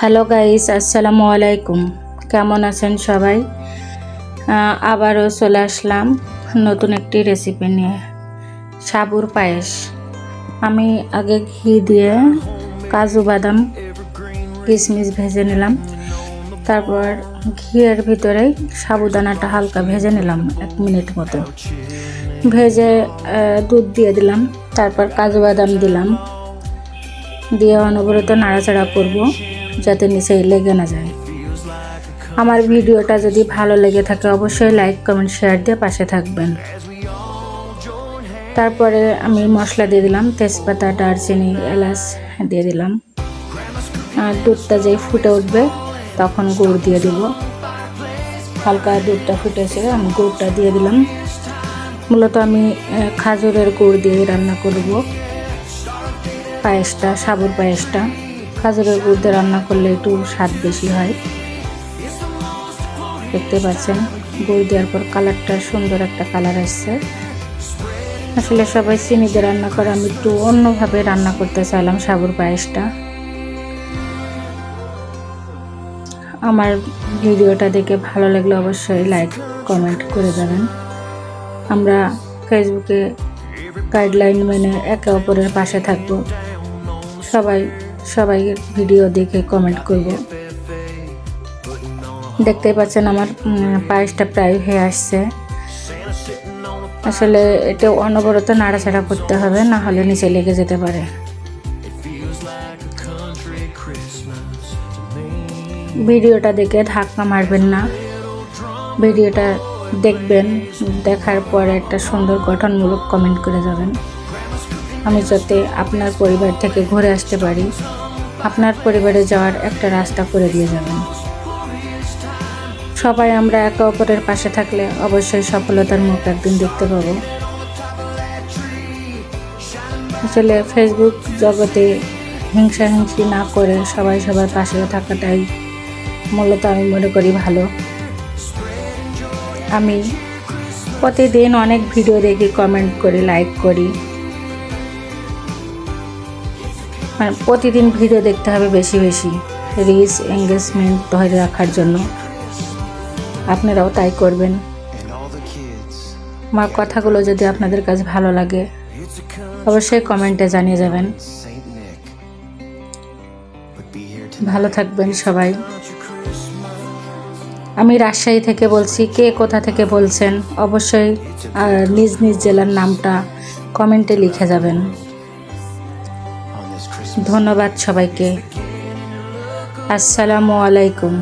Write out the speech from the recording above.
Hello guys, আসসালামু আলাইকুম। কেমন আছেন সবাই? আবারও চলে আসলাম নতুন একটি রেসিপি নিয়ে, সাবুর পায়েস। আমি আগে ঘি দিয়ে কাজু বাদাম কিশমিশ ভেজে নিলাম। তারপর ঘিয়ের ভিতরেই সাবুদানাটা হালকা ভেজে নিলাম 1 মিনিট মতো। ভেজে দুধ দিয়ে দিলাম, তারপর কাজু বাদাম দিলাম, দিয়ে অনবরত নাড়াচাড়া করব যাতে নিচে লেগে না যায়। আমার ভিডিওটা যদি ভালো লেগে থাকে অবশ্যই লাইক কমেন্ট শেয়ার দিয়ে পাশে থাকবেন। তারপরে আমি মশলা দিয়ে দিলাম, তেজপাতা, দারচিনি, এলাচ দিয়ে দিলাম। আর দুধটা যেই ফুটে উঠবে তখন গুড় দিয়ে দিব। হালকা দুধটা ফুটেছে, আমি গুড়টা দিয়ে দিলাম। মূলত আমি খাজুরের গুড় দিয়ে রান্না করব পায়েসটা, সাবুর পায়েসটা। খাজুরের গুড় দিয়ে রান্না করলে একটু স্বাদ বেশি হয়। দেখতে পাচ্ছেন গুড় দেওয়ার পর কালারটা সুন্দর একটা কালার আসছে। আসলে সবাই চিনি দিয়ে রান্না করে, আমি একটু অন্যভাবে রান্না করতে চাইলাম সাবুর পায়েসটা। আমার ভিডিওটা দেখে ভালো লাগলে অবশ্যই লাইক কমেন্ট করে যাবেন। আমরা ফেসবুকে গাইডলাইন মেনে একে অপরের পাশে থাকব। সবাই ভিডিও দেখে কমেন্ট করব। দেখতেই পাচ্ছেন আমার পায়েসটা প্রায় হয়ে আসছে। আসলে এটা অনবরত নাড়াচাড়া করতে হবে, না হলে নিচে লেগে যেতে পারে। ভিডিওটা দেখে ধাক্কা মারবেন না, ভিডিওটা দেখবেন, দেখার পরে একটা সুন্দর গঠনমূলক কমেন্ট করে যাবেন। আমি যাতে আপনার পরিবার থেকে ঘুরে আসতে পারি, আপনার পরিবারে যাওয়ার একটা রাস্তা করে দিয়ে যাবেন। সবাই আমরা একে অপরের পাশে থাকলে অবশ্যই সফলতার মুখ একদিন দেখতে পাবো। আসলে ফেসবুক জগতে হিংসাহিংসি না করে সবাই সবার পাশে থাকাটাই মূলত আমি মনে করি ভালো। আমি প্রতিদিন অনেক ভিডিও দেখি, কমেন্ট করি, লাইক করি। মানে প্রতিদিন ভিডিও দেখতে হবে বেশি বেশি, রিচ এঙ্গেজমেন্ট ধরে রাখার জন্য। আপনারাও তাই করবেন। আমার কথাগুলো যদি আপনাদের কাছে ভালো লাগে অবশ্যই কমেন্টে জানিয়ে যাবেন। ভালো থাকবেন সবাই। আমি রাজশাহী থেকে বলছি, কে কোথা থেকে বলছেন অবশ্যই নিজ নিজ জেলার নামটা কমেন্টে লিখে যাবেন। ধন্যবাদ সবাইকে। আসসালামু আলাইকুম।